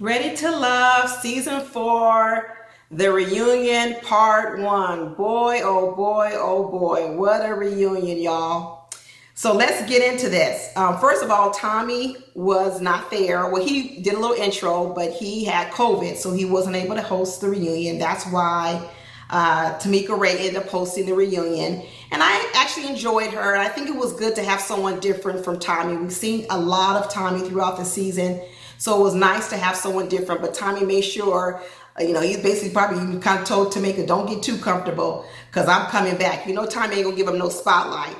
Ready to Love Season 4, The Reunion Part 1. Boy, oh boy, oh boy. What a reunion, y'all. So let's get into this. First of all, Tommy was not there. Well, he did a little intro, but he had COVID, so he wasn't able to host the reunion. That's why Tamika Ray ended up hosting the reunion. And I actually enjoyed her. And I think it was good to have someone different from Tommy. We've seen a lot of Tommy throughout the season. So it was nice to have someone different, but Tommy made sure, he's basically probably kind of told Tamika, don't get too comfortable because I'm coming back. Tommy ain't gonna give him no spotlight.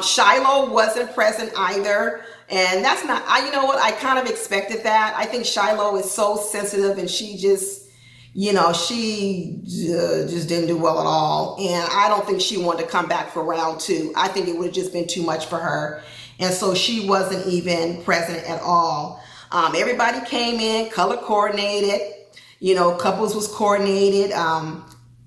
Shiloh wasn't present either. And that's not, I kind of expected that. I think Shiloh is so sensitive and she just, she just didn't do well at all. And I don't think she wanted to come back for round 2. I think it would have just been too much for her. And so she wasn't even present at all. Everybody came in color coordinated, couples was coordinated.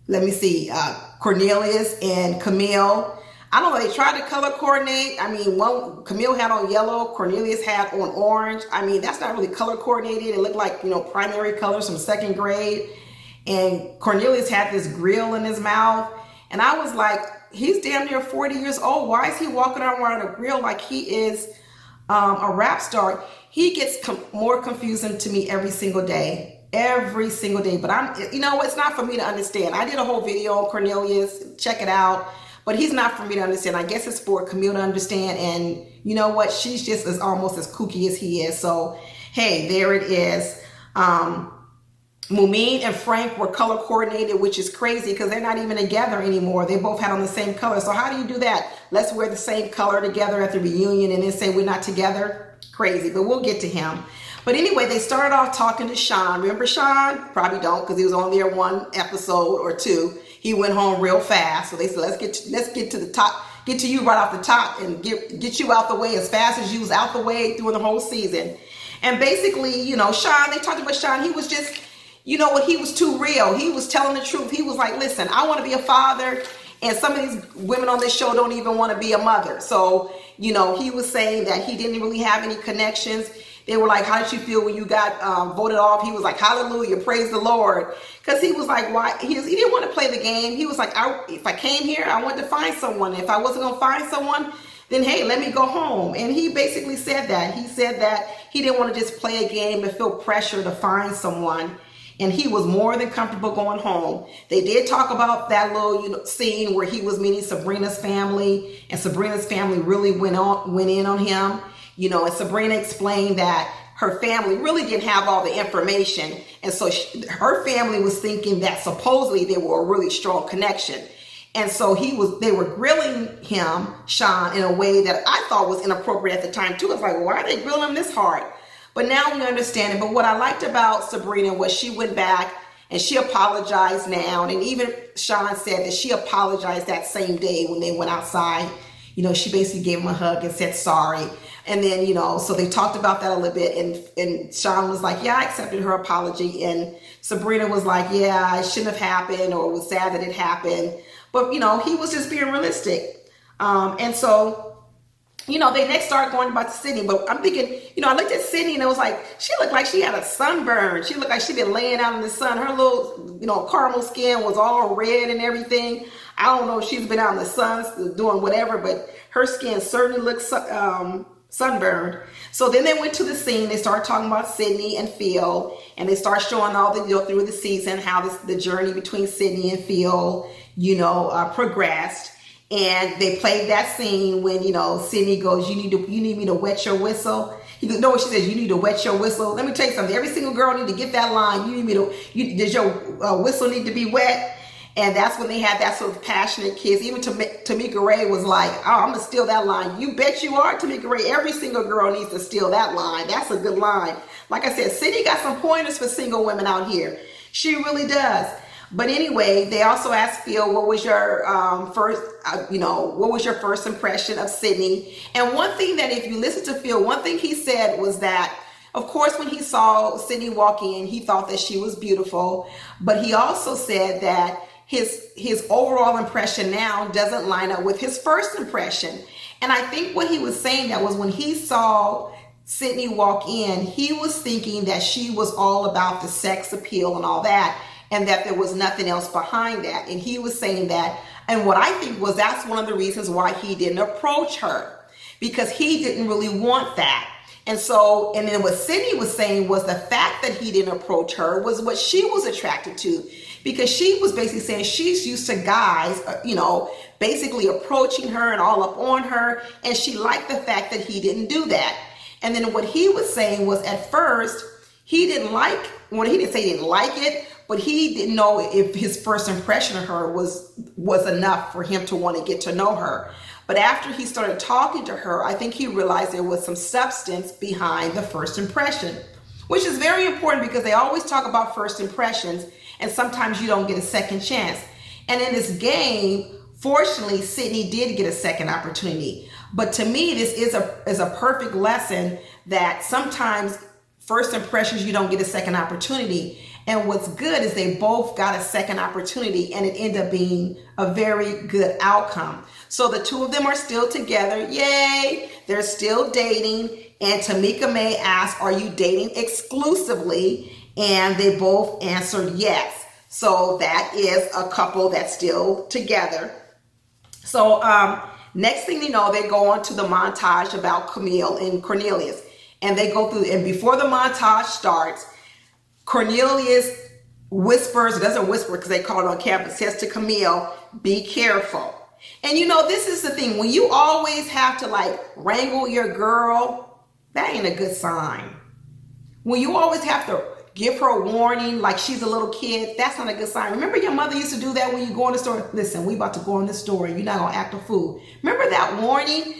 Let me see, Cornelius and Camille. I don't know, they tried to color coordinate. Camille had on yellow, Cornelius had on orange. That's not really color coordinated. It looked like, primary colors from 2nd grade. And Cornelius had this grill in his mouth. And I was like, he's damn near 40 years old. Why is he walking around wearing a grill like he is a rap star? He gets more confusing to me every single day. But it's not for me to understand. I did a whole video on Cornelius. Check it out. But he's not for me to understand. I guess it's for Camille to understand. And you know what? She's just almost as kooky as he is. So, hey, there it is. Mumeen and Frank were color coordinated, which is crazy because they're not even together anymore. They both had on the same color. So how do you do that? Let's wear the same color together at the reunion and then say we're not together? Crazy, but we'll get to him. But anyway, they started off talking to Sean. Remember Sean? Probably don't because he was on there 1 episode or 2. He went home real fast. So they said, let's get to the top, get to you right off the top and get you out the way as fast as you was out the way through the whole season. And basically, Sean, they talked about Sean. He was just, he was too real. He was telling the truth. He was like, listen, I want to be a father. And some of these women on this show don't even want to be a mother. So, he was saying that he didn't really have any connections. They were like, how did you feel when you got voted off? He was like, hallelujah, praise the Lord. Because he was like, why? He didn't want to play the game. He was like, if I came here, I wanted to find someone. If I wasn't going to find someone, then hey, let me go home. And he basically said that. He said that he didn't want to just play a game and feel pressure to find someone. And he was more than comfortable going home. They did talk about that little scene where he was meeting Sabrina's family, and Sabrina's family really went in on him. And Sabrina explained that her family really didn't have all the information, and so her family was thinking that supposedly they were a really strong connection. And so they were grilling him, Sean, in a way that I thought was inappropriate at the time too. I was like, well, why are they grilling him this hard? But now we understand it. But what I liked about Sabrina was she went back and she apologized now. And even Sean said that she apologized that same day when they went outside. She basically gave him a hug and said sorry. And then, so they talked about that a little bit. And Sean was like, yeah, I accepted her apology. And Sabrina was like, yeah, it shouldn't have happened, or it was sad that it happened. But, he was just being realistic. And so, they next started going about the Sydney, but I'm thinking, I looked at Sydney and it was like, she looked like she had a sunburn. She looked like she'd been laying out in the sun. Her little, caramel skin was all red and everything. I don't know if she's been out in the sun doing whatever, but her skin certainly looks sunburned. So then they went to the scene. They started talking about Sydney and Phil, and they start showing all through the season how the journey between Sydney and Phil, progressed. And they played that scene when, Sydney goes, you need me to wet your whistle. He goes, no, she says, you need to wet your whistle. Let me tell you something. Every single girl need to get that line. Does your whistle need to be wet? And that's when they had that sort of passionate kiss. Even Tamika Ray was like, oh, I'm going to steal that line. You bet you are, Tamika Ray. Every single girl needs to steal that line. That's a good line. Like I said, Sydney got some pointers for single women out here. She really does. But anyway, they also asked Phil, what was your first impression of Sydney? And one thing that if you listen to Phil, one thing he said was that, of course, when he saw Sydney walk in, he thought that she was beautiful. But he also said that his overall impression now doesn't line up with his first impression. And I think what he was saying that was when he saw Sydney walk in, he was thinking that she was all about the sex appeal and all that, and that there was nothing else behind that. And he was saying that, and what I think was that's one of the reasons why he didn't approach her, because he didn't really want that. And so, and then what Sydney was saying was the fact that he didn't approach her was what she was attracted to, because she was basically saying she's used to guys, basically approaching her and all up on her, and she liked the fact that he didn't do that. And then what he was saying was at first, he didn't say he didn't like it, but he didn't know if his first impression of her was enough for him to want to get to know her. But after he started talking to her, I think he realized there was some substance behind the first impression, which is very important because they always talk about first impressions, and sometimes you don't get a second chance. And in this game, fortunately, Sydney did get a second opportunity. But to me, this is a perfect lesson that sometimes first impressions, you don't get a second opportunity. And what's good is they both got a second opportunity, and it ended up being a very good outcome. So the two of them are still together. Yay! They're still dating. And Tamika May asked, are you dating exclusively? And they both answered yes. So that is a couple that's still together. So next thing you know, they go on to the montage about Camille and Cornelius. And they go through, and before the montage starts, Cornelius whispers, it doesn't whisper because they call it on camera, says to Camille, be careful. And this is the thing, when you always have to wrangle your girl, that ain't a good sign. When you always have to give her a warning like she's a little kid, that's not a good sign. Remember your mother used to do that when you go in the store? Listen, we about to go in the store and you're not going to act a fool. Remember that warning?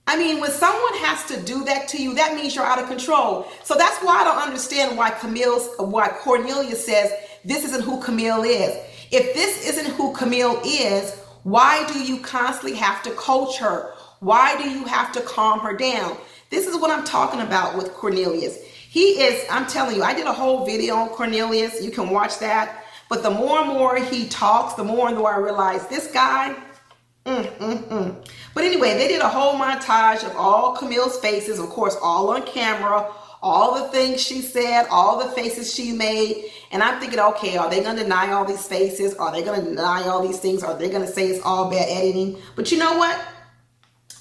I mean, when someone has to do that to you, that means you're out of control. So that's why I don't understand why Cornelius says this isn't who Camille is. If this isn't who Camille is, why do you constantly have to coach her? Why do you have to calm her down? This is what I'm talking about with Cornelius. I'm telling you, I did a whole video on Cornelius. You can watch that. But the more and more he talks, the more and more I realize this guy, But anyway, they did a whole montage of all Camille's faces, of course, all on camera, all the things she said, all the faces she made. And I'm thinking, okay, are they going to deny all these faces? Are they going to deny all these things? Are they going to say it's all bad editing? But you know what?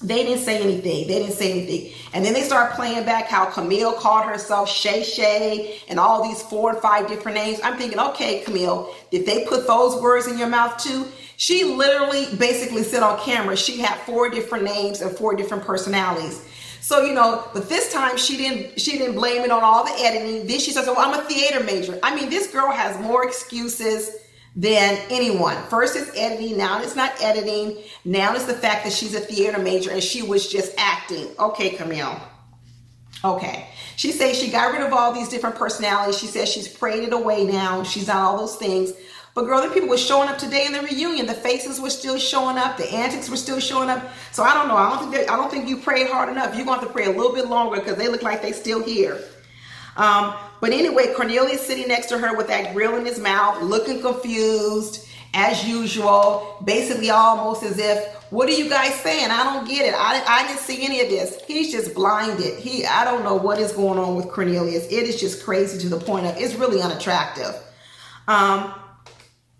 They didn't say anything. They didn't say anything. And then they start playing back how Camille called herself Shay Shay and all these 4 and 5 different names. I'm thinking, okay, Camille, did they put those words in your mouth too? She literally basically said on camera she had 4 different names and 4 different personalities. So, but this time she didn't blame it on all the editing. Then she says, oh, I'm a theater major. I mean, this girl has more excuses than anyone. First it's editing, now it's not editing. Now it's the fact that she's a theater major and she was just acting. Okay, Camille. Okay. She says she got rid of all these different personalities. She says she's prayed it away now. She's done all those things. But girl, the people were showing up today in the reunion. The faces were still showing up. The antics were still showing up. So I don't know. I don't think you prayed hard enough. You're going to have to pray a little bit longer because they look like they still here. But anyway, Cornelius sitting next to her with that grill in his mouth, looking confused as usual, basically almost as if, what are you guys saying? I don't get it. I didn't see any of this. He's just blinded. I don't know what is going on with Cornelius. It is just crazy to the point of it's really unattractive.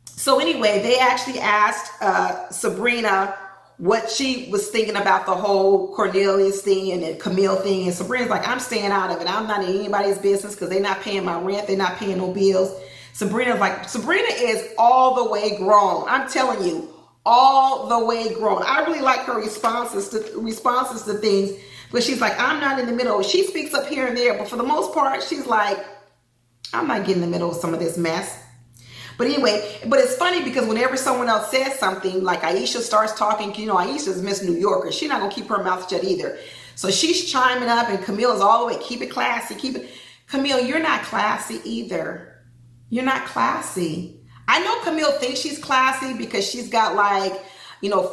So anyway, they actually asked Sabrina what she was thinking about the whole Cornelius thing and the Camille thing. And Sabrina's like, I'm staying out of it. I'm not in anybody's business because they're not paying my rent. They're not paying no bills. Sabrina is all the way grown. I'm telling you, all the way grown. I really like her responses to things, but she's like, I'm not in the middle. She speaks up here and there, but for the most part, she's like, I'm not getting in the middle of some of this mess. But anyway, but it's funny because whenever someone else says something, like Aisha starts talking, Aisha's Miss New Yorker. She's not going to keep her mouth shut either. So she's chiming up and Camille's all the way, keep it classy, Camille, you're not classy either. You're not classy. I know Camille thinks she's classy because she's got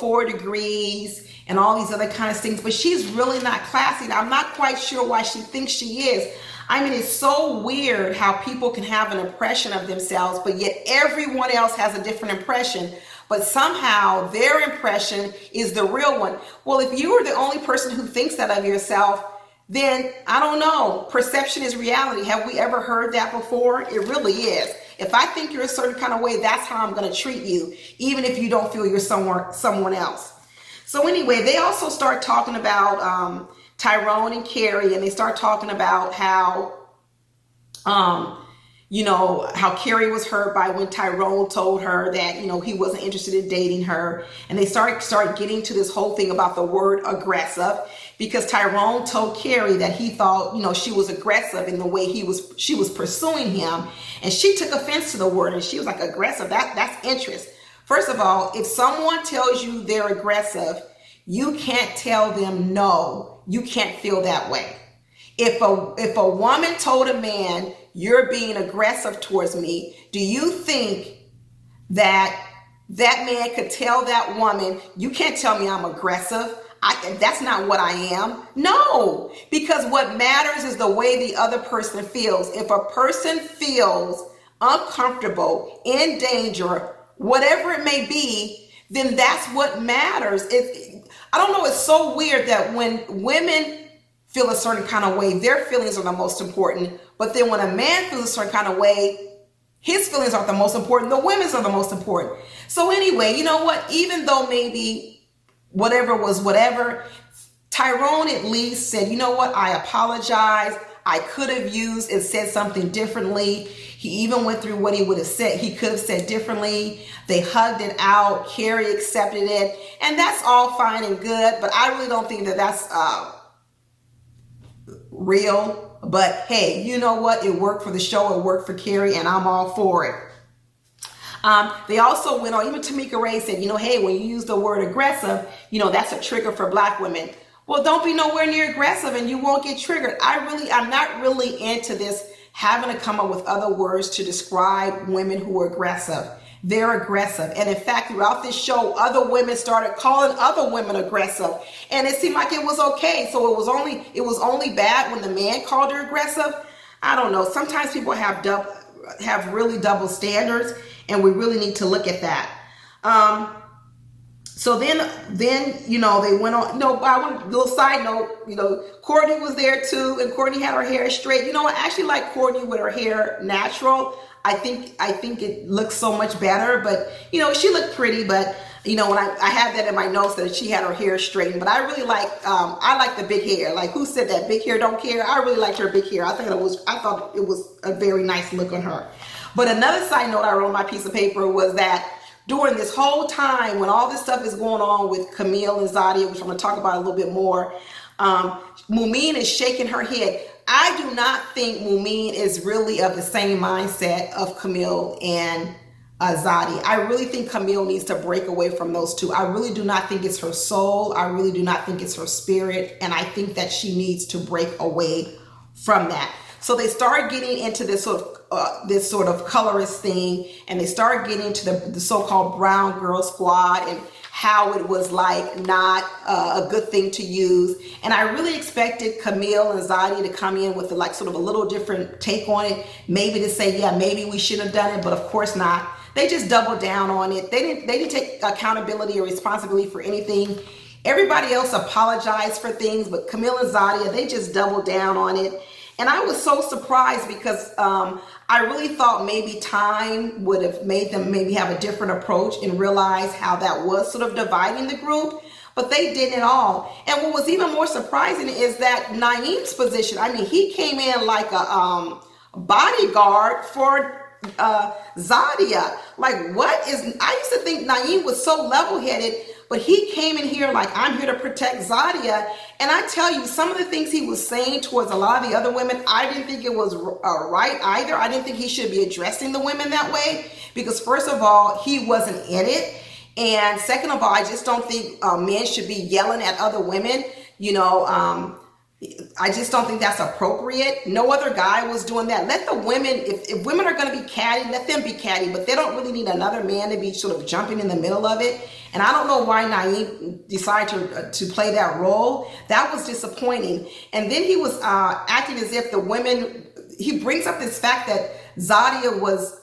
4 degrees and all these other kind of things, but she's really not classy. I'm not quite sure why she thinks she is. I mean, it's so weird how people can have an impression of themselves, but yet everyone else has a different impression. But somehow their impression is the real one. Well, if you are the only person who thinks that of yourself, then I don't know. Perception is reality. Have we ever heard that before? It really is. If I think you're a certain kind of way, that's how I'm going to treat you, even if you don't feel you're someone else. So anyway, they also start talking about Tyrone and Carrie, and they start talking about how, how Carrie was hurt by when Tyrone told her that, he wasn't interested in dating her. And they start getting to this whole thing about the word aggressive, because Tyrone told Carrie that he thought, she was aggressive in the way she was pursuing him. And she took offense to the word, and she was like, aggressive, that's interest. First of all, if someone tells you they're aggressive, you can't tell them no, you can't feel that way. If a woman told a man, you're being aggressive towards me, do you think that man could tell that woman, you can't tell me I'm aggressive? That's not what I am. No, because what matters is the way the other person feels. If a person feels uncomfortable, in danger, whatever it may be, then that's what matters. I don't know, it's so weird that when women feel a certain kind of way, their feelings are the most important. But then when a man feels a certain kind of way, his feelings aren't the most important. The women's are the most important. So anyway, you know what? Even though maybe whatever was whatever, Tyrone at least said, you know what? I apologize. I could have used and said something differently. He even went through what he would have said. He could have said differently. They hugged it out. Carrie accepted it. And that's all fine and good. But I really don't think that that's real. But hey, you know what? It worked for the show. It worked for Carrie, and I'm all for it. They also went on, even Tamika Ray said, hey, when you use the word aggressive, that's a trigger for Black women. Well, don't be nowhere near aggressive and you won't get triggered. I'm not really into this having to come up with other words to describe women who are aggressive. They're aggressive. And in fact, throughout this show, other women started calling other women aggressive. And it seemed like it was okay. So it was only bad when the man called her aggressive. I don't know. Sometimes people have really double standards, and we really need to look at that. So then they went on. I want a little side note. Courtney was there too, and Courtney had her hair straight. I actually like Courtney with her hair natural. I think it looks so much better, but she looked pretty. But when I had that in my notes that she had her hair straightened, but I really like I like the big hair. Like, who said that big hair don't care? I really liked her big hair. I thought it was a very nice look on her. But another side note I wrote on my piece of paper was that during this whole time when all this stuff is going on with Camille and Zadia, which I'm going to talk about a little bit more, Mumeen is shaking her head. I do not think Mumeen is really of the same mindset of Camille and Zadia. I really think Camille needs to break away from those two. I really do not think it's her soul. I really do not think it's her spirit. And I think that she needs to break away from that. So they start getting into this sort of colorist thing, and they start getting into the so-called brown girl squad and how it was like not a good thing to use. And I really expected Camille and Zadia to come in with sort of a little different take on it, maybe to say, yeah, maybe we should have done it, but of course not. They just doubled down on it. They didn't take accountability or responsibility for anything. Everybody else apologized for things, but Camille and Zadia, they just doubled down on it. And I was so surprised because I really thought maybe time would have made them maybe have a different approach and realize how that was sort of dividing the group, but they didn't at all. And what was even more surprising is that Naim's position, he came in like a bodyguard for Zadia. I used to think Naim was so level-headed, but he came in here like, I'm here to protect Zadia. And I tell you, some of the things he was saying towards a lot of the other women, I didn't think it was right either. I didn't think he should be addressing the women that way, because first of all, he wasn't in it. And second of all, I just don't think men should be yelling at other women. I just don't think that's appropriate. No other guy was doing that. Let the women, if women are going to be catty, let them be catty, but they don't really need another man to be sort of jumping in the middle of it. And I don't know why Naim decided to play that role. That was disappointing. And then he was acting as if the women, he brings up this fact that Zadia was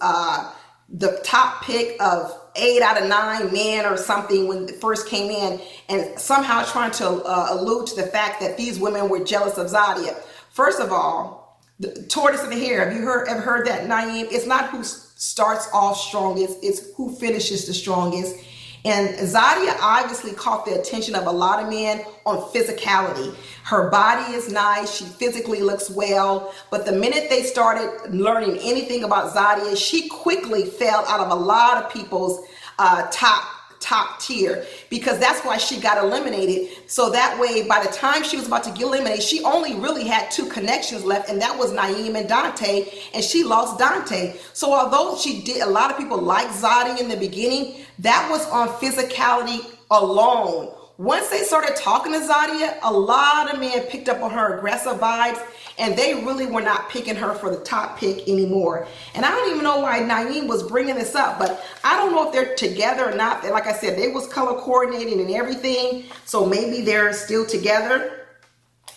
the top pick of 8 out of 9 men or something when it first came in, and somehow trying to allude to the fact that these women were jealous of Zadia. First of all, the tortoise in the hare. Have you ever heard that, Naim? It's not who starts off strongest, it's who finishes the strongest. And Zadia obviously caught the attention of a lot of men on physicality. Her body is nice, she physically looks well, but the minute they started learning anything about Zadia, she quickly fell out of a lot of people's top tier, because that's why she got eliminated. So that way, by the time she was about to get eliminated, she only really had 2 connections left, and that was Naim and Dante, and she lost Dante. So although she did, a lot of people liked Zadia in the beginning, that was on physicality alone. Once they started talking to Zadia, a lot of men picked up on her aggressive vibes, and they really were not picking her for the top pick anymore. And I don't even know why Naim was bringing this up, but I don't know if they're together or not. Like I said, they was color coordinating and everything, so maybe they're still together.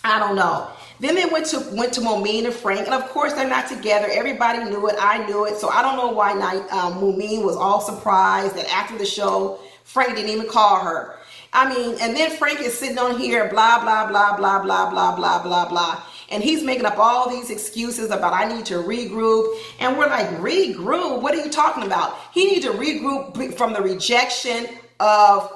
I don't know. Then they went to Mumeen and Frank, and of course they're not together. Everybody knew it. I knew it. So I don't know why Mumeen was all surprised that after the show, Frank didn't even call her. I mean, and then Frank is sitting on here, blah, blah, blah, blah, blah, blah, blah, blah, blah. And he's making up all these excuses about I need to regroup. And we're like, regroup? What are you talking about? He needs to regroup from the rejection of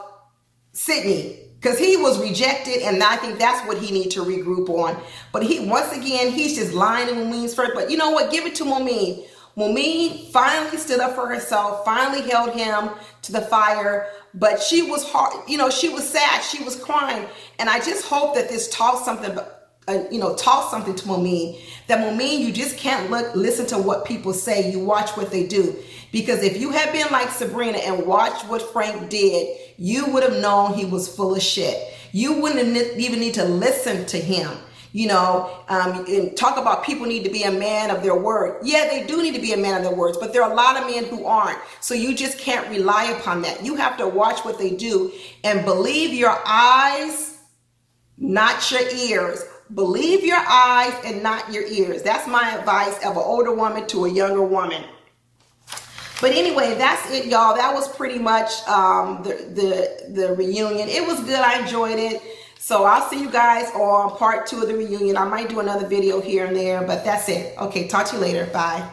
Sydney, because he was rejected, and I think that's what he needs to regroup on. But once again, he's just lying in Mumeen's first. But you know what? Give it to Mumeen. Mumeen finally stood up for herself, finally held him to the fire, but she was hard, she was sad, she was crying. And I just hope that this taught something, taught something to Mumeen, that Mumeen, you just can't listen to what people say, you watch what they do. Because if you had been like Sabrina and watched what Frank did, you would have known he was full of shit. You wouldn't even need to listen to him. And talk about people need to be a man of their word. Yeah, they do need to be a man of their words, but there are a lot of men who aren't. So you just can't rely upon that. You have to watch what they do and believe your eyes, not your ears. Believe your eyes and not your ears. That's my advice of an older woman to a younger woman. But anyway, that's it, y'all. That was pretty much the reunion. It was good. I enjoyed it. So I'll see you guys on part 2 of the reunion. I might do another video here and there, but that's it. Okay, talk to you later. Bye.